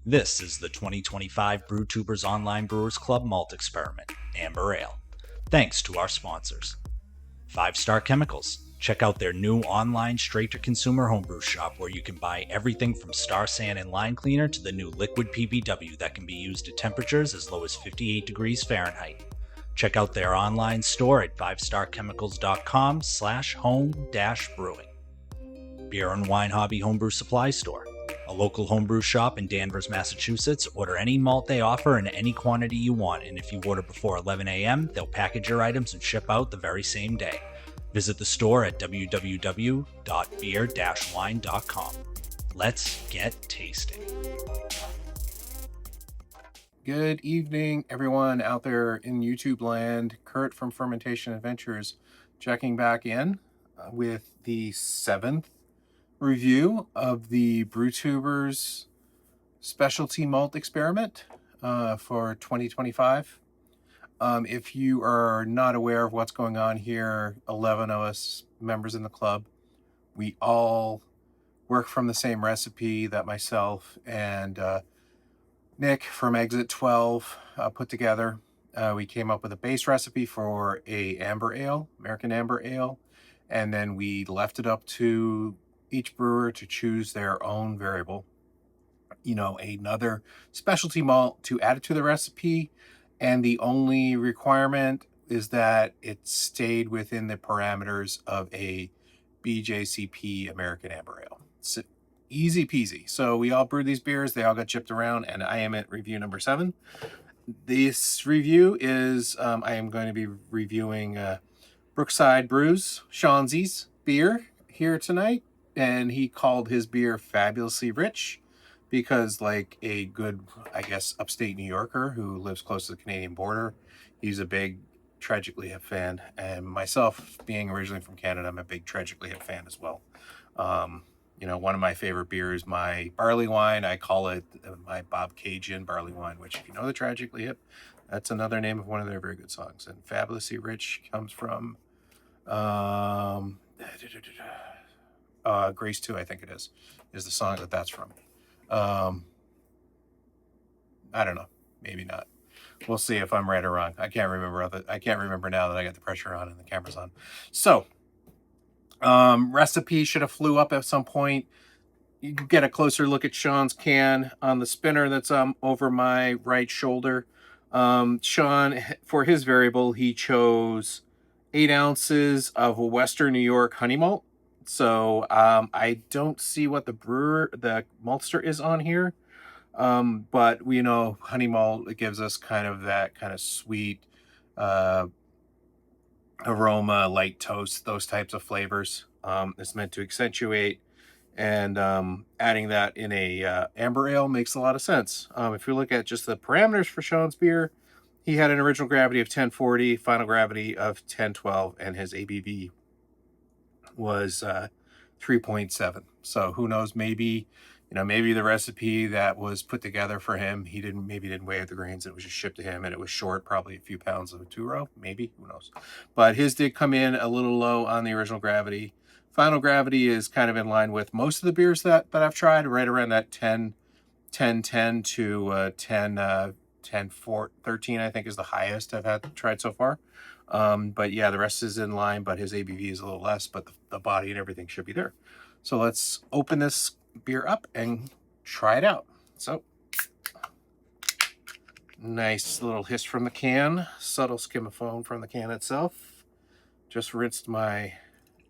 This is the 2025 Brewtubers Online Brewers Club Malt Experiment, Amber Ale. Thanks to our sponsors. 5 Star Chemicals. Check out their new online straight-to-consumer homebrew shop where you can buy everything from Star Sand and Line Cleaner to the new liquid PBW that can be used at temperatures as low as 58 degrees Fahrenheit. Check out their online store at 5starchemicals.com/home-brewing. Beer and Wine Hobby Homebrew Supply Store. A local homebrew shop in Danvers, Massachusetts. Order any malt they offer in any quantity you want, and if you order before 11 a.m., they'll package your items and ship out the very same day. Visit the store at www.beer-wine.com. Let's get tasting. Good evening, everyone out there in YouTube land. Kurt from Fermentation Adventures checking back in with the 7th review of the Brewtubers specialty malt experiment for 2025. If you are not aware of what's going on here, 11 of us members in the club, we all work from the same recipe that myself and Nick from Exit 12 put together. We came up with a base recipe for a amber ale, American amber ale, and then we left it up to each brewer to choose their own variable, another specialty malt to add it to the recipe. And the only requirement is that it stayed within the parameters of a BJCP American amber ale. It's easy peasy. So we all brewed these beers. They all got shipped around, and I am at review number 7. This review is, I am going to be reviewing Brookside Brews, Seansy's beer here tonight. And he called his beer Fabulously Rich because, like a good, upstate New Yorker who lives close to the Canadian border, he's a big Tragically Hip fan. And myself, being originally from Canada, I'm a big Tragically Hip fan as well. One of my favorite beers, my barley wine, I call it my Bob Cajun barley wine, which, if you know the Tragically Hip, that's another name of one of their very good songs. And Fabulously Rich comes from Grace 2, I think it is the song that's from. I don't know, maybe not. We'll see if I'm right or wrong. I can't remember now that I got the pressure on and the camera's on. So, recipe should have flew up at some point. You can get a closer look at Sean's can on the spinner that's over my right shoulder. Sean, for his variable, he chose 8 ounces of a Western New York Honey Malt. So I don't see what the maltster is on here. But we know honey malt, it gives us kind of that kind of sweet aroma, light toast, those types of flavors. It's meant to accentuate, and adding that in a amber ale makes a lot of sense. If you look at just the parameters for Sean's beer, he had an original gravity of 1040, final gravity of 1012, and his ABV was 3.7. So who knows, maybe the recipe that was put together for him, he didn't weigh out the grains. It was just shipped to him, and it was short, probably a few pounds of a 2-row, maybe, who knows. But his did come in a little low on the original gravity. Final gravity is kind of in line with most of the beers that I've tried, right around that 10 to 10 13, I think, is the highest I've tried so far. But yeah, the rest is in line, but his ABV is a little less, but the body and everything should be there. So let's open this beer up and try it out. So, nice little hiss from the can, subtle skimophone from the can itself. Just rinsed my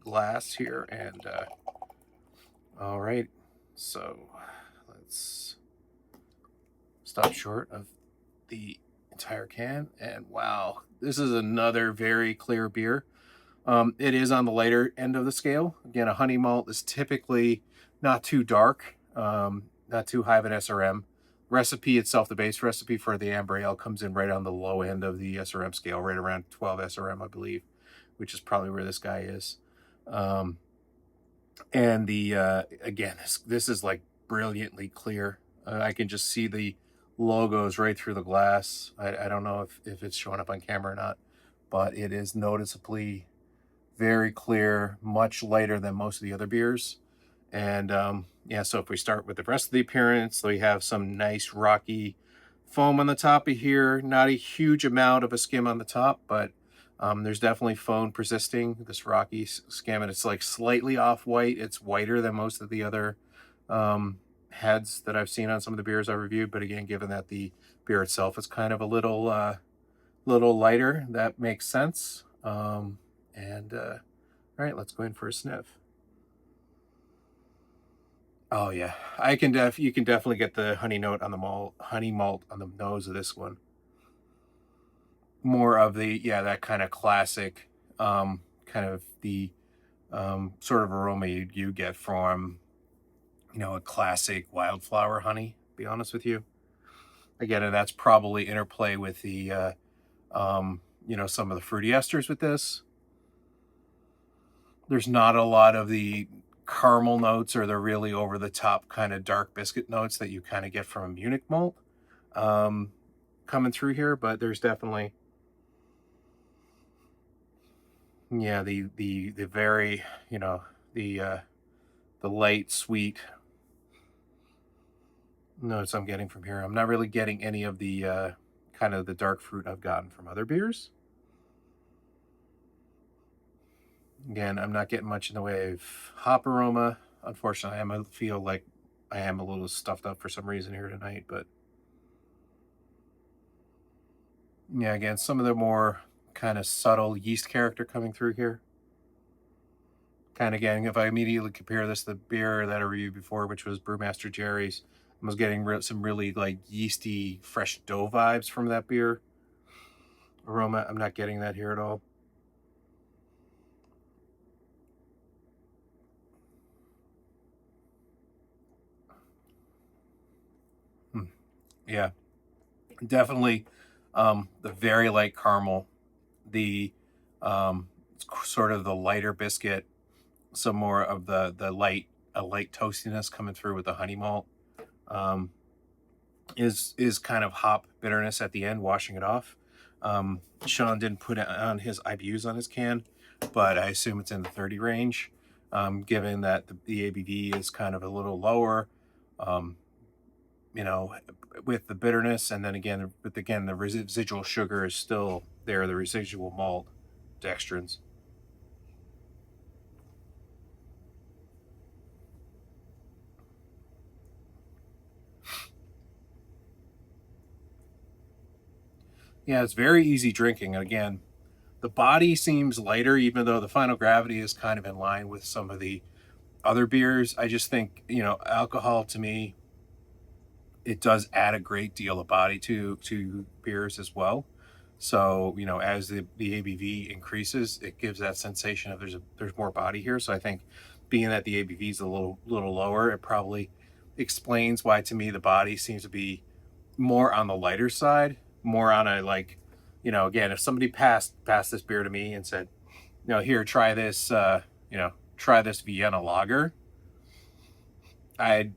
glass here, and all right, so let's stop short of the entire can, and wow, this is another very clear beer. It is on the lighter end of the scale. Again, a honey malt is typically not too dark, not too high of an SRM. Recipe itself, the base recipe for the amber ale, comes in right on the low end of the SRM scale, right around 12 SRM, I believe, which is probably where this guy is. And the again, this is like brilliantly clear. I can just see the logos right through the glass. I don't know if it's showing up on camera or not, but it is noticeably very clear, much lighter than most of the other beers. And yeah, so if we start with the rest of the appearance, we have some nice rocky foam on the top of here. Not a huge amount of a skim on the top, but there's definitely foam persisting, this rocky skim, and it's like slightly off-white. It's whiter than most of the other heads that I've seen on some of the beers I reviewed. But again, given that the beer itself is kind of a little lighter, that makes sense. All right, let's go in for a sniff. Oh yeah, you can definitely get the honey note on the honey malt on the nose of this one. More of the, yeah, that kind of classic, kind of the sort of aroma you get from, a classic wildflower honey, to be honest with you. Again, and that's probably interplay with the, some of the fruity esters with this. There's not a lot of the caramel notes or the really over the top kind of dark biscuit notes that you kind of get from a Munich malt coming through here, but there's definitely, yeah, the very, the light sweet notes I'm getting from here. I'm not really getting any of the kind of the dark fruit I've gotten from other beers. Again, I'm not getting much in the way of hop aroma. Unfortunately, I feel like I am a little stuffed up for some reason here tonight, but yeah, again, some of the more kind of subtle yeast character coming through here. Kind of again, if I immediately compare this to the beer that I reviewed before, which was Brewmaster Jerry's, I was getting some really like yeasty, fresh dough vibes from that beer aroma. I'm not getting that here at all. Yeah, definitely the very light caramel, the sort of the lighter biscuit, some more of the light toastiness coming through with the honey malt. Is kind of hop bitterness at the end, washing it off. Sean didn't put it on his IBUs on his can, but I assume it's in the 30 range, given that the ABV is kind of a little lower, with the bitterness, and then again, the residual sugar is still there, the residual malt dextrins. Yeah, it's very easy drinking. And again, the body seems lighter, even though the final gravity is kind of in line with some of the other beers. I just think, alcohol to me, it does add a great deal of body to beers as well. So, as the ABV increases, it gives that sensation of there's more body here. So I think being that the ABV is a little lower, it probably explains why to me the body seems to be more on the lighter side, more on a like, again, if somebody passed this beer to me and said, here, try this, try this Vienna lager, I'd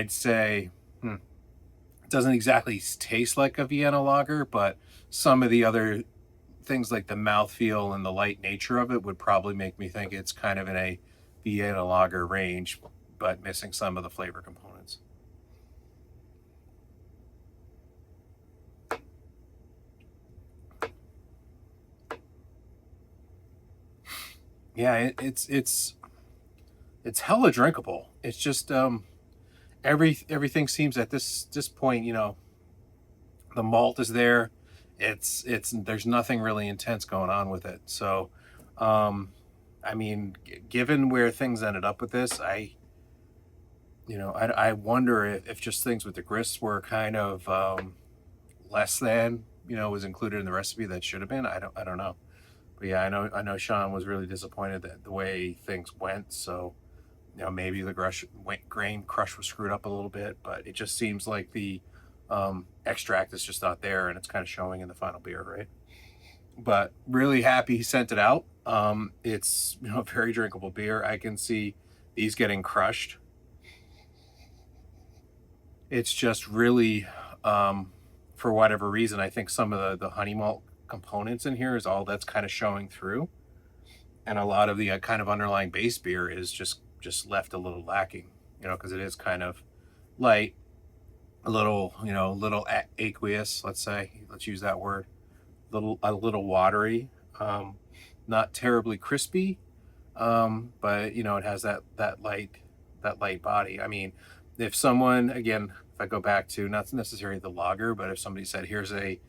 say, it doesn't exactly taste like a Vienna lager, but some of the other things like the mouthfeel and the light nature of it would probably make me think it's kind of in a Vienna lager range, but missing some of the flavor components. Yeah, it's hella drinkable. It's just everything seems at this point, the malt is there. It's there's nothing really intense going on with it. So, I mean, given where things ended up with this, I wonder if just things with the grist were kind of less than was included in the recipe that should have been. I don't know. But yeah, I know Sean was really disappointed that the way things went. So, maybe the grain crush was screwed up a little bit, but it just seems like the extract is just not there, and it's kind of showing in the final beer, right? But really happy he sent it out. It's a very drinkable beer. I can see these getting crushed. It's just really, for whatever reason, I think some of the honey malt components in here is all that's kind of showing through, and a lot of the kind of underlying base beer is just left a little lacking. because it is kind of light, a little, little aqueous, let's use that word, a little watery, not terribly crispy, but it has that light body. I mean, if someone, again, if I go back to not necessarily the lager, but if somebody said, here's a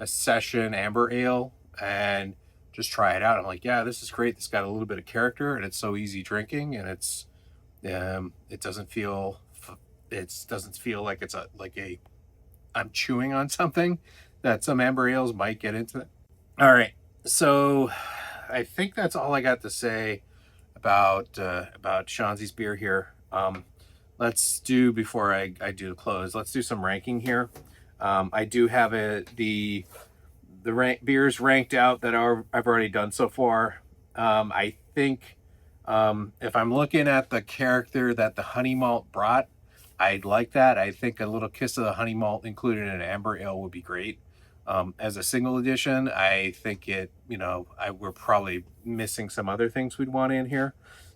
session amber ale, and just try it out, I'm like, yeah, this is great. It's got a little bit of character, and it's so easy drinking, and it doesn't feel like it's a I'm chewing on something that some amber ales might get into. All right, so I think that's all I got to say about Shanzi's beer here. Let's do, before I do close, let's do some ranking here. I do have the beers ranked out that I've already done so far. I think if I'm looking at the character that the honey malt brought, I'd like that. I think a little kiss of the honey malt included in an amber ale would be great. As a single edition, I think we're probably missing some other things we'd want in here,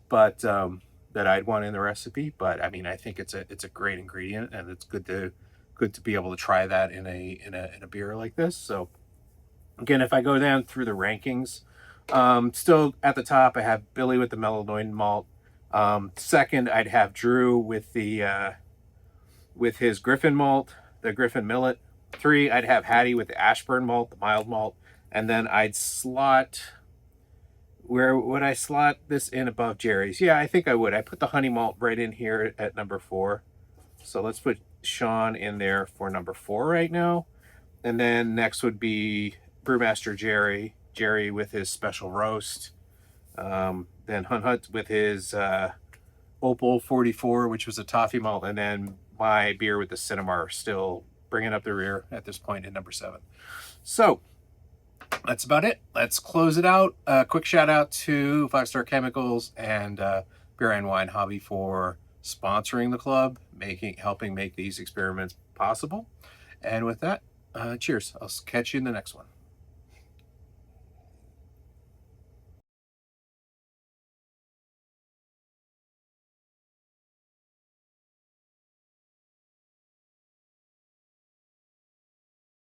but that I'd want in the recipe. But I mean, I think it's a great ingredient, and it's good to be able to try that in a beer like this. So again, if I go down through the rankings, still at the top, I have Billy with the Melanoid malt. Second, I'd have Drew with his Griffin malt, the Griffin millet. 3, I'd have Hattie with the Ashburn malt, the mild malt. And then I'd where would I slot this in above Jerry's? Yeah, I think I would. I put the honey malt right in here at number 4. So let's put Sean in there for number 4 right now. And then next would be Brewmaster Jerry with his special roast. Then Hunt with his Opal 44, which was a toffee malt. And then my beer with the Cinnamar, still bringing up the rear at this point at number 7. So that's about it. Let's close it out. Quick shout out to 5 Star Chemicals and Beer and Wine Hobby for sponsoring the club, helping make these experiments possible. And with that, cheers. I'll catch you in the next one.